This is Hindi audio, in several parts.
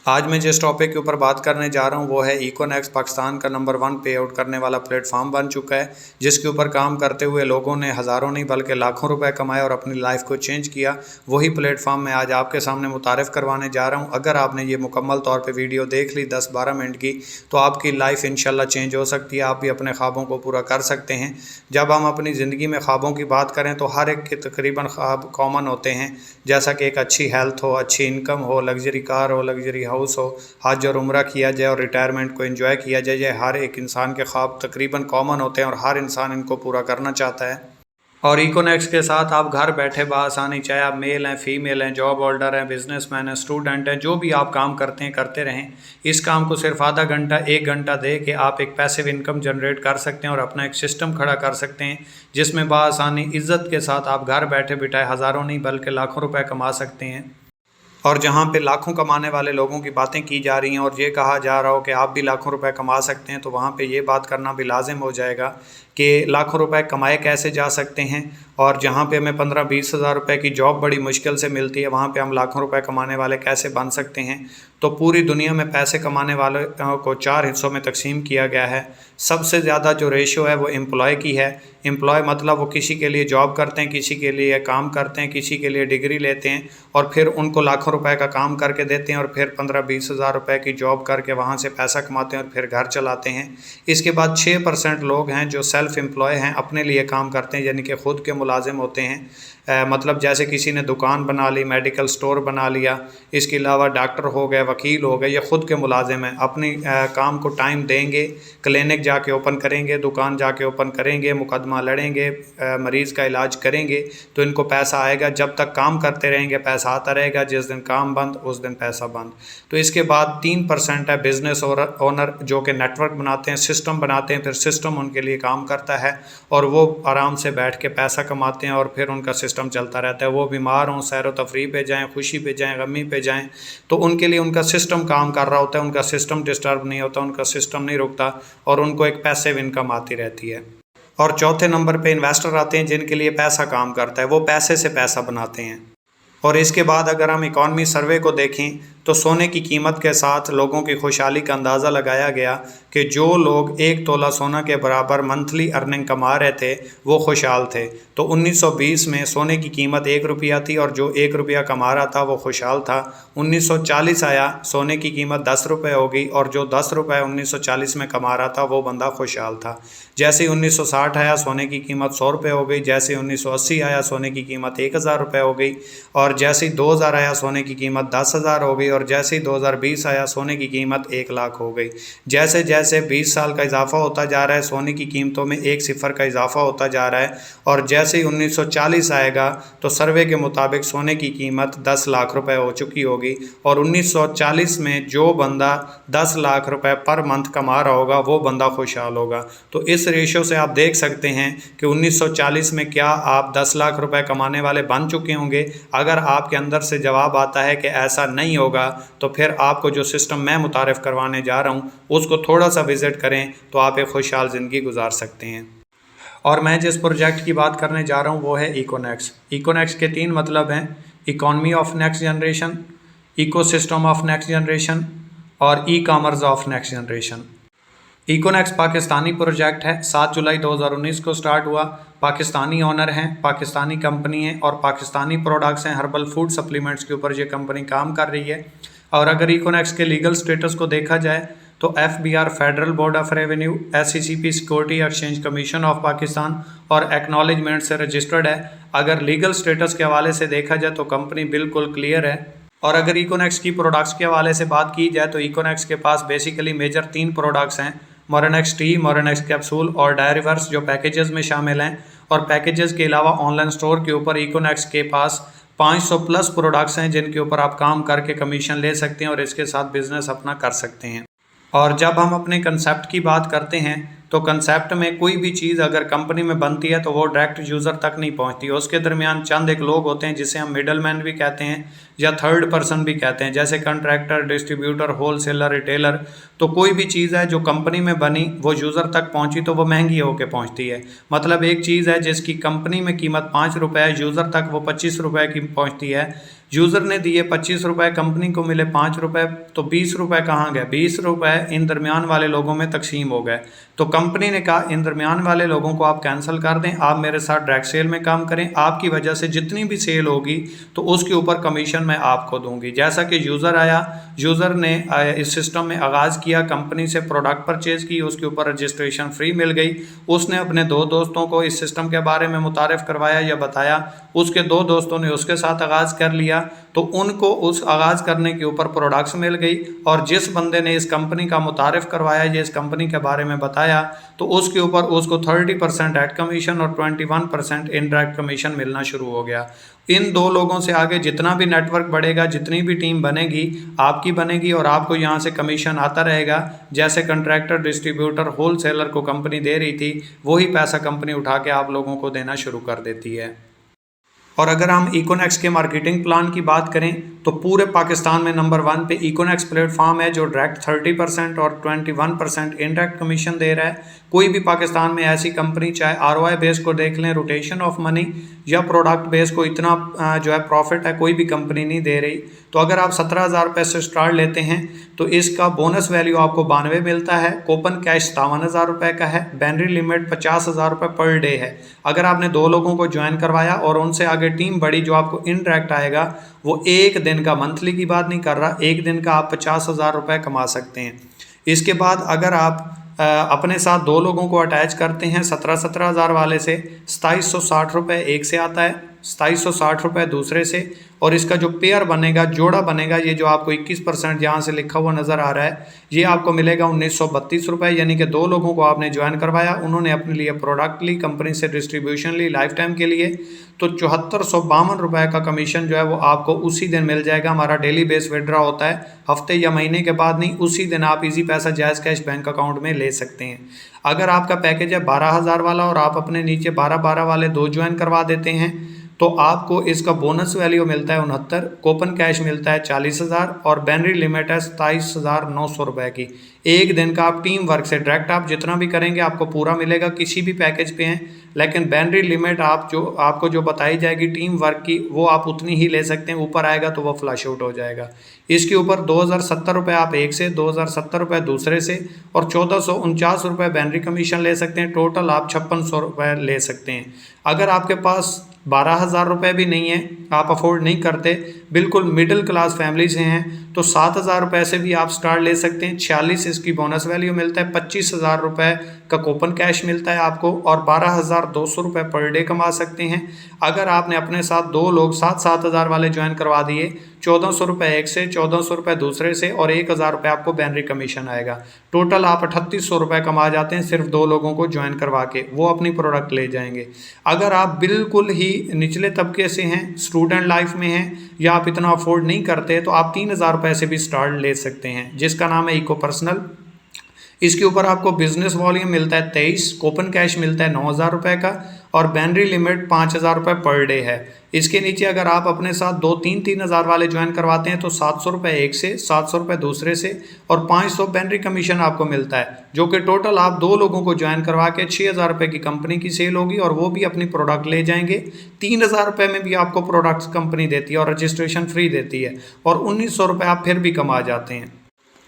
आज मैं जिस टॉपिक के ऊपर बात करने जा रहा हूँ वो है इकोनेक्स पाकिस्तान का नंबर 1 पे आउट करने वाला प्लेटफॉर्म बन चुका है, जिसके ऊपर काम करते हुए लोगों ने हज़ारों नहीं बल्कि लाखों रुपए कमाए और अपनी लाइफ को चेंज किया। वही प्लेटफॉर्म मैं आज आपके सामने मुतारिफ़ करवाने जा रहा हूँ। अगर आपने ये मुकम्मल तौर पर वीडियो देख ली 10-12 मिनट की, तो आपकी लाइफ इंशाल्लाह चेंज हो सकती है। आप भी अपने ख्वाबों को पूरा कर सकते हैं। जब हम अपनी ज़िंदगी में ख्वाबों की बात करें तो हर एक के तकरीबन ख्वाब कॉमन होते हैं, जैसा कि एक अच्छी हेल्थ हो, अच्छी इनकम हो, लग्जरी कार हो, लग्जरी हाउस हो, हज और उम्रा किया जाए और रिटायरमेंट को एंजॉय किया जाए। ये हर एक इंसान के ख्वाब तकरीबन कॉमन होते हैं और हर इंसान इनको पूरा करना चाहता है। और इकोनेक्स के साथ आप घर बैठे बासानी, चाहे आप मेल हैं, फीमेल हैं, जॉब होल्डर हैं, बिजनेसमैन हैं, स्टूडेंट हैं, जो भी आप काम करते हैं करते रहें। इस काम को सिर्फ आधा घंटा 1 घंटा दे के आप एक पैसिव इनकम जनरेट कर सकते हैं और अपना एक सिस्टम खड़ा कर सकते हैं, जिसमें बासानी इज़्ज़त के साथ आप घर बैठे बिठाए हज़ारों नहीं बल्कि लाखों रुपए कमा सकते हैं। और जहाँ पे लाखों कमाने वाले लोगों की बातें की जा रही हैं और ये कहा जा रहा हो कि आप भी लाखों रुपए कमा सकते हैं, तो वहाँ पे ये बात करना भी लाजिम हो जाएगा कि लाखों रुपए कमाए कैसे जा सकते हैं। और जहाँ पे हमें 15-20 हज़ार रुपये की जॉब बड़ी मुश्किल से मिलती है, वहाँ पे हम लाखों रुपए कमाने वाले कैसे बन सकते हैं। तो पूरी दुनिया में पैसे कमाने वालों को 4 हिस्सों में तकसीम किया गया है। सबसे ज़्यादा जो रेशो है वो एम्प्लॉय की है। एम्प्लॉय मतलब वो किसी के लिए जॉब करते हैं, किसी के लिए काम करते हैं, किसी के लिए डिग्री लेते हैं और फिर उनको लाखों रुपए का काम करके देते हैं और फिर 15-20 हज़ार रुपये की जॉब करके वहाँ से पैसा कमाते हैं और फिर घर चलाते हैं। इसके बाद 6% लोग हैं जो सेल्फ एम्प्लॉय हैं, अपने लिए काम करते हैं, यानी कि ख़ुद के मुलाजिम होते हैं। मतलब जैसे किसी ने दुकान बना ली, मेडिकल स्टोर बना लिया, इसके अलावा डॉक्टर हो गए, वकील हो गए, ये ख़ुद के मुलाजिम हैं। अपनी काम को टाइम देंगे, क्लिनिक जाके ओपन करेंगे, दुकान जाके ओपन करेंगे, मुकदमा लड़ेंगे, मरीज़ का इलाज करेंगे, तो इनको पैसा आएगा। जब तक काम करते रहेंगे पैसा आता रहेगा, जिस दिन काम बंद उस दिन पैसा बंद। तो इसके बाद 3% है बिज़नेस ओनर, जो कि नेटवर्क बनाते हैं, सिस्टम बनाते हैं, फिर सिस्टम उनके लिए काम करता है और वो आराम से बैठ के पैसा कमाते हैं और फिर उनका सिस्टम चलता रहता है। वो बीमार हों, सैर व तफरीह पे जाएँ, खुशी पे जाएँ, गमी पे जाएँ, तो उनके लिए उनका सिस्टम काम कर रहा होता है, उनका सिस्टम डिस्टर्ब नहीं होता, उनका सिस्टम नहीं रुकता और उनको एक पैसिव इनकम आती रहती है। और चौथे नंबर पे इन्वेस्टर आते हैं, जिनके लिए पैसा काम करता है, वो पैसे से पैसा बनाते हैं। और इसके बाद अगर हम इकॉनमी सर्वे को देखें तो सोने की कीमत के साथ लोगों की खुशहाली का अंदाज़ा लगाया गया कि जो लोग 1 तोला सोना के बराबर मंथली अर्निंग कमा रहे थे वो खुशहाल थे। तो 1920 में सोने की कीमत 1 रुपया थी और जो 1 रुपया कमा रहा था वो खुशहाल था। 1940 आया, सोने की कीमत 10 रुपये हो गई और जो 10 रुपये 1940 में कमा रहा था वो बंदा खुशहाल था। जैसे ही 1960 आया, सोने की कीमत 100 रुपये हो गई। जैसे 1980 आया, सोने की कीमत 1000 रुपये हो गई। और जैसे ही 2000 आया, सोने की कीमत 10,000 हो गई। और जैसे ही 2020 आया, सोने की कीमत 1 लाख हो गई। जैसे जैसे 20 साल का इजाफा होता जा रहा है, सोने की कीमतों में 1 सिफर का इजाफा होता जा रहा है। और जैसे ही 1940 आएगा तो सर्वे के मुताबिक सोने की कीमत 10 लाख रुपए हो चुकी होगी। और 1940 में जो बंदा 10 लाख रुपए पर मंथ कमा रहा होगा वो बंदा खुशहाल होगा। तो इस रेशो से आप देख सकते हैं कि 1940 में क्या आप 10 लाख रुपए कमाने वाले बन चुके होंगे। अगर आपके अंदर से जवाब आता है कि ऐसा नहीं होगा, तो फिर आपको जो सिस्टम मैं मुतारिफ़ करवाने जा रहा हूँ उसको थोड़ा सा विज़िट करें तो आप एक खुशहाल ज़िंदगी गुजार सकते हैं। और मैं जिस प्रोजेक्ट की बात करने जा रहा हूँ वो है इकोनेक्स। इकोनेक्स के 3 मतलब हैं: economy of next generation, ecosystem of next generation और e commerce of next generation. इकोनेक्स पाकिस्तानी प्रोजेक्ट है। 7 जुलाई 2019 को स्टार्ट हुआ। पाकिस्तानी ओनर हैं, पाकिस्तानी कंपनी है और पाकिस्तानी प्रोडक्ट्स हैं। हर्बल फूड सप्लीमेंट्स के ऊपर ये कंपनी काम कर रही है। और अगर इकोनेक्स के लीगल स्टेटस को देखा जाए तो FBR federal board of revenue, SCCP security exchange commission of Pakistan और एक्नॉलेजमेंट से रजिस्टर्ड है। अगर लीगल स्टेटस के हवाले से देखा जाए तो कंपनी बिल्कुल क्लियर है। और अगर इकोनेक्स की प्रोडक्ट्स के हवाले से बात की जाए तो इकोनेक्स के पास बेसिकली मेजर 3 प्रोडक्ट्स हैं: मोरेनेक्स टी, मोरेनेक्स कैप्सूल और डायरीवर्स, जो पैकेजेस में शामिल हैं। और पैकेजेस के अलावा ऑनलाइन स्टोर के ऊपर इकोनेक्स के पास 500 प्लस प्रोडक्ट्स हैं जिनके ऊपर आप काम करके कमीशन ले सकते हैं और इसके साथ बिजनेस अपना कर सकते हैं। और जब हम अपने कंसेप्ट की बात करते हैं तो कंसेप्ट में कोई भी चीज़ अगर कंपनी में बनती है तो वो डायरेक्ट यूज़र तक नहीं पहुंचती, उसके दरमियान चंद एक लोग होते हैं जिसे हम मिडल मैन भी कहते हैं या थर्ड पर्सन भी कहते हैं, जैसे कंट्रैक्टर, डिस्ट्रीब्यूटर, होलसेलर, रिटेलर। तो कोई भी चीज़ है जो कंपनी में बनी वो यूज़र तक पहुंची तो वो महंगी होकर पहुंचती है। मतलब एक चीज़ है जिसकी कंपनी में कीमत 5 रुपये है, यूज़र तक वो 25 रुपये की पहुंचती है। यूज़र ने दिए 25 रुपये, कंपनी को मिले 5 रुपये, तो 20 रुपये कहाँ गए? 20 रुपये इन दरमियान वाले लोगों में तकसीम हो गए। तो कंपनी ने कहा इन दरमियान वाले लोगों को आप कैंसिल कर दें, आप मेरे साथ डायरेक्ट सेल में काम करें, आपकी वजह से जितनी भी सेल होगी तो उसके ऊपर कमीशन मैं आपको दूंगी। जैसा कि यूज़र आया, यूज़र ने इस सिस्टम में आगाज़ किया, कंपनी से प्रोडक्ट परचेज़ की, उसके ऊपर रजिस्ट्रेशन फ्री मिल गई। उसने अपने 2 दोस्तों को इस सिस्टम के बारे में मुतारिफ़ करवाया या बताया, उसके 2 दोस्तों ने उसके साथ आगाज़ कर लिया, तो उनको उस आगाज़ करने के ऊपर प्रोडक्ट्स मिल गई। और जिस बंदे ने इस कंपनी का मुतारिफ़ करवाया या इस कंपनी के बारे में बताया तो उसके ऊपर उसको 30% एड कमीशन और 21% इनडायरेक्ट कमीशन मिलना शुरू हो गया। इन 2 लोगों से आगे जितना भी नेटवर्क बढ़ेगा, जितनी भी टीम बनेगी, आपकी बनेगी और आपको यहाँ से कमीशन आता रहेगा। जैसे कंट्रैक्टर, डिस्ट्रीब्यूटर, होलसेलर को कंपनी दे रही थी, वही पैसा कंपनी उठा के आप लोगों को देना शुरू कर देती है। और अगर हम इकोनेक्स के मार्केटिंग प्लान की बात करें तो पूरे पाकिस्तान में नंबर 1 पे इकोनेक्स प्लेटफॉर्म है जो डायरेक्ट 30% और 21% इनडायरेक्ट कमीशन दे रहा है। कोई भी पाकिस्तान में ऐसी कंपनी, चाहे ROI बेस को देख लें, रोटेशन ऑफ मनी या प्रोडक्ट बेस को, इतना जो है प्रॉफिट है कोई भी कंपनी नहीं दे रही। तो अगर आप 17,000 रुपये से स्टार्ट लेते हैं तो इसका बोनस वैल्यू आपको 92 मिलता है, कूपन कैश 57,000 रुपये का है, बैनरी लिमिट 50,000 रुपये पर डे है। अगर आपने 2 लोगों को ज्वाइन करवाया और उनसे आगे टीम बढ़ी, जो आपको इनडायरेक्ट आएगा वो एक दिन का, मंथली की बात नहीं कर रहा, एक दिन का आप 50,000 रुपये कमा सकते हैं। इसके बाद अगर आप अपने साथ 2 लोगों को अटैच करते हैं 17,000 वाले से, 2760 रुपये एक से आता है, 2760 रुपये दूसरे से, और इसका जो पेयर बनेगा, जोड़ा बनेगा, ये जो आपको 21% यहाँ से लिखा हुआ नज़र आ रहा है, ये आपको मिलेगा 1932 रुपये। यानी कि 2 लोगों को आपने ज्वाइन करवाया, उन्होंने अपने लिए प्रोडक्ट ली, कंपनी से डिस्ट्रीब्यूशन ली लाइफ टाइम के लिए, तो 7452 रुपये का कमीशन जो है वो आपको उसी दिन मिल जाएगा। हमारा डेली बेस विड्रॉ होता है, हफ्ते या महीने के बाद नहीं, उसी दिन आप इजी पैसा जायज़ कैश बैंक अकाउंट में ले सकते हैं। अगर आपका पैकेज है 12,000 वाला और आप अपने नीचे 12-12 वाले 2 ज्वाइन करवा देते हैं तो आपको इसका बोनस वैल्यू मिलता है 69, कूपन कैश मिलता है 40,000 और बैनरी लिमिट है 27,900 रुपये की। एक दिन का आप टीम वर्क से डायरेक्ट आप जितना भी करेंगे आपको पूरा मिलेगा, किसी भी पैकेज पे हैं, लेकिन बैनरी लिमिट आपको जो बताई जाएगी टीम वर्क की, वो आप उतनी ही ले सकते हैं, ऊपर आएगा तो वो फ्लश आउट हो जाएगा। इसके ऊपर 2,070 रुपये आप एक से, 2,070 रुपये दूसरे से और 1,449 रुपये बैनरी कमीशन ले सकते हैं। टोटल आप 5600 रुपये ले सकते हैं। अगर आपके पास 12,000 रुपये भी नहीं है, आप अफोर्ड नहीं करते, बिल्कुल मिडिल क्लास फैमिली से हैं, तो 7,000 रुपये से भी आप स्टार्ट ले सकते हैं। 46 इसकी बोनस वैल्यू मिलता है, 25,000 रुपये का कूपन कैश मिलता है आपको और 12,200 रुपये पर डे कमा सकते हैं। अगर आपने अपने साथ 2 लोग 7,000 वाले ज्वाइन करवा दिए, 1,400 रुपये एक से, 1,400 रुपये दूसरे से और 1,000 रुपये आपको बैनरी कमीशन आएगा। टोटल आप 3,800 रुपये कमा जाते हैं सिर्फ 2 लोगों को ज्वाइन करवा के, वो अपनी प्रोडक्ट ले जाएंगे। अगर आप बिल्कुल ही निचले तबके से हैं, स्टूडेंट लाइफ में हैं या आप इतना अफोर्ड नहीं करते, तो आप 3,000 रुपये से भी स्टार्ट ले सकते हैं, जिसका नाम है इको पर्सनल। इसके ऊपर आपको बिजनेस वॉल्यूम मिलता है 23, कूपन कैश मिलता है 9,000 रुपये का और बैनरी लिमिट 5,000 रुपये पर डे है। इसके नीचे अगर आप अपने साथ 2-3,000 वाले ज्वाइन करवाते हैं तो 700 रुपये एक से, 700 रुपये दूसरे से और 500 बैनरी कमीशन आपको मिलता है, जो कि टोटल आप 2 लोगों को ज्वाइन करवा के 6,000 रुपये की कंपनी की सेल होगी और वो भी अपनी प्रोडक्ट ले जाएंगे। 3,000 रुपये में भी आपको प्रोडक्ट्स कंपनी देती है और रजिस्ट्रेशन फ्री देती है और 1,900 रुपये आप फिर भी कमा जाते हैं।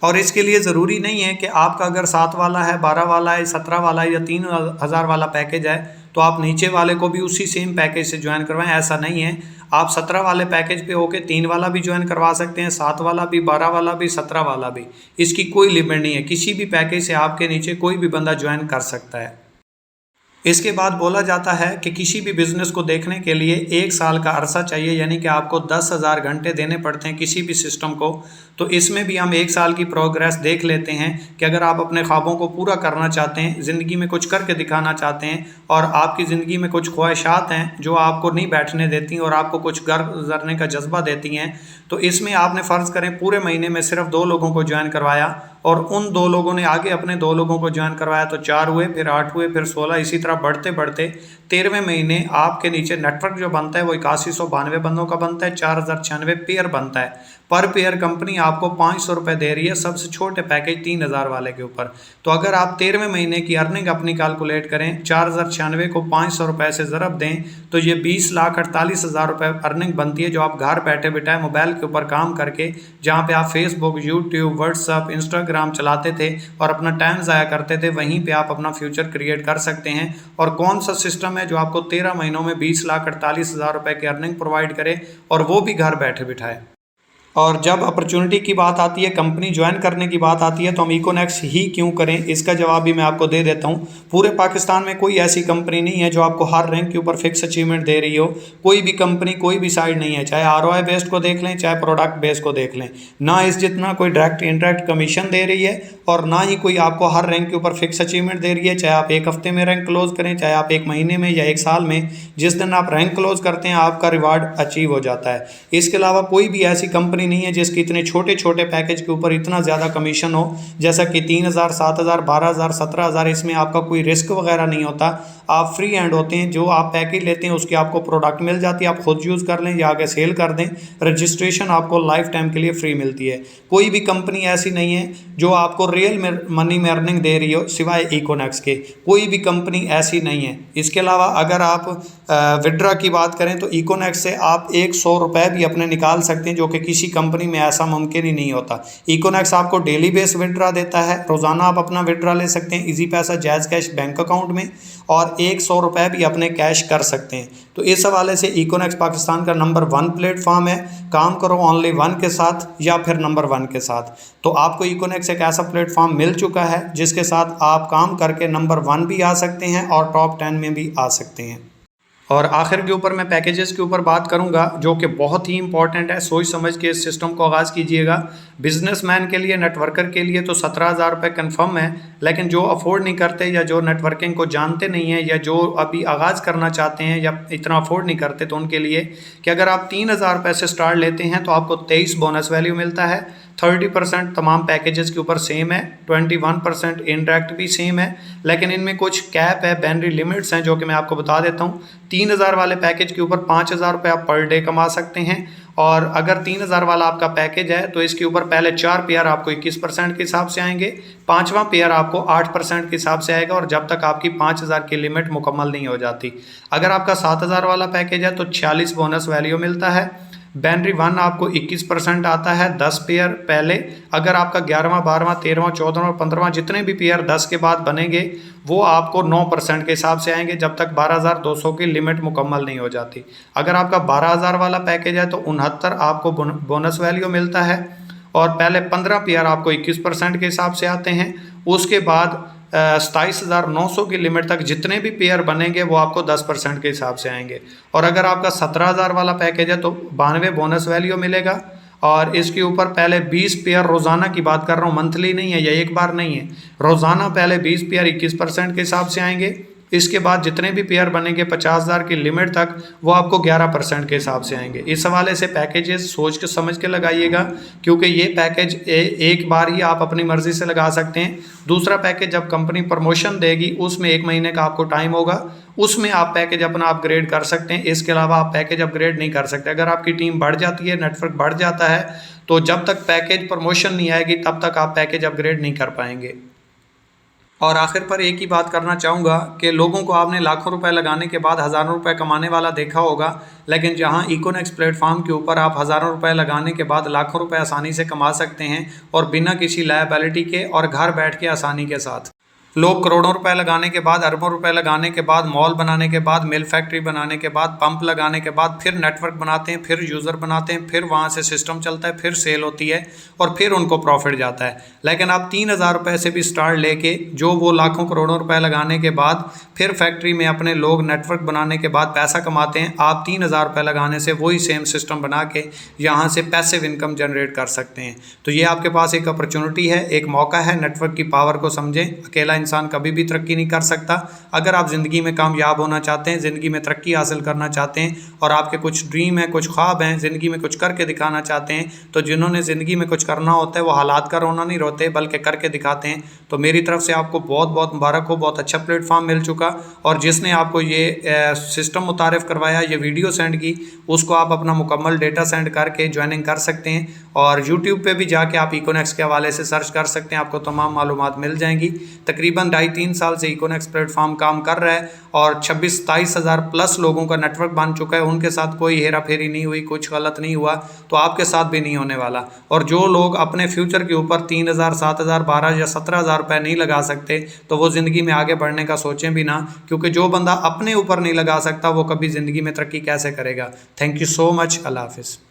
और इसके लिए ज़रूरी नहीं है कि आपका अगर 7 वाला है, 12 वाला है, 17 वाला है या 3,000 वाला पैकेज है तो आप नीचे वाले को भी उसी सेम पैकेज से ज्वाइन करवाएं, ऐसा नहीं है। आप 17 वाले पैकेज पे होके 3 वाला भी ज्वाइन करवा सकते हैं, 7 वाला भी, 12 वाला भी, 17 वाला भी, इसकी कोई लिमिट नहीं है। किसी भी पैकेज से आपके नीचे कोई भी बंदा ज्वाइन कर सकता है। इसके बाद बोला जाता है कि किसी भी बिजनेस को देखने के लिए 1 साल का अरसा चाहिए, यानी कि आपको 10,000 घंटे देने पड़ते हैं किसी भी सिस्टम को। तो इसमें भी हम 1 साल की प्रोग्रेस देख लेते हैं कि अगर आप अपने ख्वाबों को पूरा करना चाहते हैं, ज़िंदगी में कुछ करके दिखाना चाहते हैं और आपकी ज़िंदगी में कुछ ख्वाहिशात हैं जो आपको नहीं बैठने देती और आपको कुछ घर गुजरने का जज्बा देती हैं, तो इसमें आपने फ़र्ज़ करें पूरे महीने में सिर्फ 2 लोगों को ज्वाइन करवाया और उन 2 लोगों ने आगे अपने 2 लोगों को ज्वाइन करवाया, तो 4 हुए, फिर 8 हुए, फिर 16, इसी तरह बढ़ते बढ़ते 13वें महीने आपके नीचे नेटवर्क जो बनता है वो 8192 बंदों का बनता है, 4096 पेयर बनता है। पर पेयर कंपनी आपको 500 रुपये दे रही है सबसे छोटे पैकेज 3000 वाले के ऊपर। तो अगर आप 13वें महीने की अर्निंग अपनी कैलकुलेट करें, 4096 को 500 रुपये से ज़रब दें तो ये 20,48,000 रुपये अर्निंग बनती है, जो आप घर बैठे बिठाए मोबाइल के ऊपर काम करके, जहाँ पे आप फेसबुक, यूट्यूब, व्हाट्सअप, इंस्टाग्राम चलाते थे और अपना टाइम ज़ाया करते थे, वहीं पे आप अपना फ्यूचर क्रिएट कर सकते हैं। और कौन सा सिस्टम है जो आपको 13 महीनों में 20,48,000 रुपये की अर्निंग प्रोवाइड करे और वो भी घर बैठे बिठाए। और जब अपॉर्चुनिटी की बात आती है, कंपनी ज्वाइन करने की बात आती है, तो हम इकोनेक्स ही क्यों करें, इसका जवाब भी मैं आपको दे देता हूं। पूरे पाकिस्तान में कोई ऐसी कंपनी नहीं है जो आपको हर रैंक के ऊपर फिक्स अचीवमेंट दे रही हो। कोई भी कंपनी, कोई भी साइड नहीं है, चाहे आरओआई बेस्ड को देख लें, चाहे प्रोडक्ट बेस्ड को देख लें, ना इस जितना कोई डायरेक्ट इंडायरेक्ट कमीशन दे रही है और ना ही कोई आपको हर रैंक के ऊपर फिक्स अचीवमेंट दे रही है। चाहे आप 1 हफ्ते में रैंक क्लोज करें, चाहे आप 1 महीने में या 1 साल में, जिस दिन आप रैंक क्लोज करते हैं आपका रिवार्ड अचीव हो जाता है। इसके अलावा कोई भी ऐसी कंपनी नहीं है जिसकी इतने छोटे छोटे पैकेज के ऊपर इतना ज़्यादा कमीशन हो, जैसा कि 3000, 7000, 12000, 17000। इसमें आपका कोई रिस्क वगैरह नहीं होता, आप फ्री हैंड होते हैं। जो आप पैकेज लेते हैं उसकी आपको प्रोडक्ट मिल जाती है, आप खुद यूज़ कर लें या आगे सेल कर दें। रजिस्ट्रेशन आपको लाइफ टाइम के लिए फ्री मिलती है। कोई भी कंपनी ऐसी नहीं है जो आपको रियल मनी में अर्निंग दे रही हो सिवाय इकोनेक्स के, कोई भी कंपनी ऐसी नहीं है। इसके अलावा अगर आप विड्रा की बात करें तो इकोनेक्स से आप 100 रुपये भी अपने निकाल सकते हैं, जो कि किसी कंपनी में ऐसा मुमकिन ही नहीं होता। इकोनेक्स आपको डेली बेस विड्रा देता है, रोज़ाना आप अपना विड्रा ले सकते हैं इजी पैसा जैज़ कैश बैंक अकाउंट में, और 100 रुपये भी अपने कैश कर सकते हैं। तो इस हवाले से इकोनेक्स पाकिस्तान का नंबर 1 प्लेटफॉर्म है। काम करो ओनली 1 के साथ या फिर नंबर 1 के साथ। तो आपको इकोनेक्स एक ऐसा प्लेटफॉर्म मिल चुका है जिसके साथ आप काम करके नंबर 1 भी आ सकते हैं और टॉप 10 में भी आ सकते हैं। और आखिर के ऊपर मैं पैकेजेस के ऊपर बात करूंगा जो कि बहुत ही इंपॉर्टेंट है। सोच समझ के इस सिस्टम को आगाज़ कीजिएगा। बिजनेसमैन के लिए, नेटवर्कर के लिए तो 17,000 रुपये कन्फर्म है, लेकिन जो अफोर्ड नहीं करते या जो नेटवर्किंग को जानते नहीं हैं या जो अभी आगाज़ करना चाहते हैं या इतना अफोर्ड नहीं करते, तो उनके लिए कि अगर आप 3,000 रुपये से स्टार्ट लेते हैं तो आपको 23 बोनस वैल्यू मिलता है। 30% तमाम पैकेजेस के ऊपर सेम है, 21% इनडायरेक्ट भी सेम है, लेकिन इनमें कुछ कैप है, बाउंड्री लिमिट्स हैं जो कि मैं आपको बता देता हूँ। 3,000 वाले पैकेज के ऊपर 5,000 रुपये आप पर डे कमा सकते हैं, और अगर 3,000 वाला आपका पैकेज है तो इसके ऊपर पहले 4 पेयर आपको 21% के हिसाब से आएंगे, 5वां पेयर आपको 8% के हिसाब से आएगा, और जब तक आपकी 5,000 की लिमिट मुकम्मल नहीं हो जाती। अगर आपका 7,000 वाला पैकेज है तो 46 बोनस वैल्यू मिलता है। बाउंड्री 1 आपको 21% आता है 10 पेयर पहले। अगर आपका 11वां, 12वां, 13वां, 14वां, 15वां जितने भी पेयर 10 के बाद बनेंगे वो आपको 9% के हिसाब से आएंगे, जब तक 12,200 की लिमिट मुकम्मल नहीं हो जाती। अगर आपका 12,000 वाला पैकेज है तो 69 आपको बोनस वैल्यू मिलता है, और पहले 15 पेयर आपको 21% के हिसाब से आते हैं। उसके बाद 27,900 की लिमिट तक जितने भी पेयर बनेंगे वो आपको 10% के हिसाब से आएंगे। और अगर आपका 17,000 वाला पैकेज है तो 92 बोनस वैल्यू मिलेगा, और इसके ऊपर पहले 20 पेयर रोज़ाना की बात कर रहा हूँ, मंथली नहीं है या एक बार नहीं है, रोज़ाना पहले 20 पेयर 21% के हिसाब से आएंगे। इसके बाद जितने भी पेयर बनेंगे 50,000 की लिमिट तक वो आपको 11% के हिसाब से आएंगे। इस हवाले से पैकेजेस सोच के समझ के लगाइएगा, क्योंकि ये पैकेज एक बार ही आप अपनी मर्ज़ी से लगा सकते हैं। दूसरा पैकेज जब कंपनी प्रमोशन देगी उसमें 1 महीने का आपको टाइम होगा, उसमें आप पैकेज अपना अपग्रेड कर सकते हैं। इसके अलावा आप पैकेज अपग्रेड नहीं कर सकते। अगर आपकी टीम बढ़ जाती है, नेटवर्क बढ़ जाता है, तो जब तक पैकेज प्रमोशन नहीं आएगी तब तक आप पैकेज अपग्रेड नहीं कर पाएंगे। और आखिर पर एक ही बात करना चाहूँगा कि लोगों को आपने लाखों रुपए लगाने के बाद हज़ारों रुपए कमाने वाला देखा होगा, लेकिन जहां इकोनेक्स प्लेटफॉर्म के ऊपर आप हज़ारों रुपए लगाने के बाद लाखों रुपए आसानी से कमा सकते हैं, और बिना किसी लायबिलिटी के और घर बैठ के आसानी के साथ। लोग करोड़ों रुपए लगाने के बाद, अरबों रुपए लगाने के बाद, मॉल बनाने के बाद, मिल फैक्ट्री बनाने के बाद, पंप लगाने के बाद फिर नेटवर्क बनाते हैं, फिर यूज़र बनाते हैं, फिर वहाँ से सिस्टम चलता है, फिर सेल होती है और फिर उनको प्रॉफिट जाता है। लेकिन आप 3,000 रुपये से भी स्टार्ट लेके जो वो लाखों करोड़ों रुपए लगाने के बाद फिर फैक्ट्री में अपने लोग नेटवर्क बनाने के बाद पैसा कमाते हैं, आप 3,000 रुपये लगाने से वही सेम सिस्टम बना के यहाँ से पैसिव इनकम जनरेट कर सकते हैं। तो ये आपके पास एक अपॉर्चुनिटी है, एक मौका है, नेटवर्क की पावर को समझें। अकेला इंसान कभी भी तरक्की नहीं कर सकता। अगर आप ज़िंदगी में कामयाब होना चाहते हैं, ज़िंदगी में तरक्की हासिल करना चाहते हैं और आपके कुछ ड्रीम है, कुछ ख्वाब हैं, ज़िंदगी में कुछ करके दिखाना चाहते हैं, तो जिन्होंने ज़िंदगी में कुछ करना होता है वो हालात का रोना नहीं रोते बल्कि करके दिखाते हैं। तो मेरी तरफ से आपको बहुत बहुत मुबारक हो, बहुत अच्छा प्लेटफॉर्म मिल चुका। और जिसने आपको ये सिस्टम मुतारिफ़ करवाया, ये वीडियो सेंड की, उसको आप अपना मुकम्मल डेटा सेंड करके ज्वाइनिंग कर सकते हैं। और यूट्यूब पे भी जाके आप इकोनेक्स के हवाले से सर्च कर सकते हैं, आपको तमाम मालूमात मिल जाएंगी। तकरीबन 2.5-3 साल से इकोनेक्स प्लेटफॉर्म काम कर रहा है और 26-27 हज़ार प्लस लोगों का नेटवर्क बन चुका है। उनके साथ कोई हेरा फेरी नहीं हुई, कुछ गलत नहीं हुआ, तो आपके साथ भी नहीं होने वाला। और जो लोग अपने फ्यूचर के ऊपर 3,000, 7,000, 12 या 17,000 रुपये नहीं लगा सकते, तो वो ज़िंदगी में आगे बढ़ने का सोचें भी ना, क्योंकि जो बंदा अपने ऊपर नहीं लगा सकता वो कभी ज़िंदगी में तरक्की कैसे करेगा। Thank you so much. अल्लाह हाफिज़।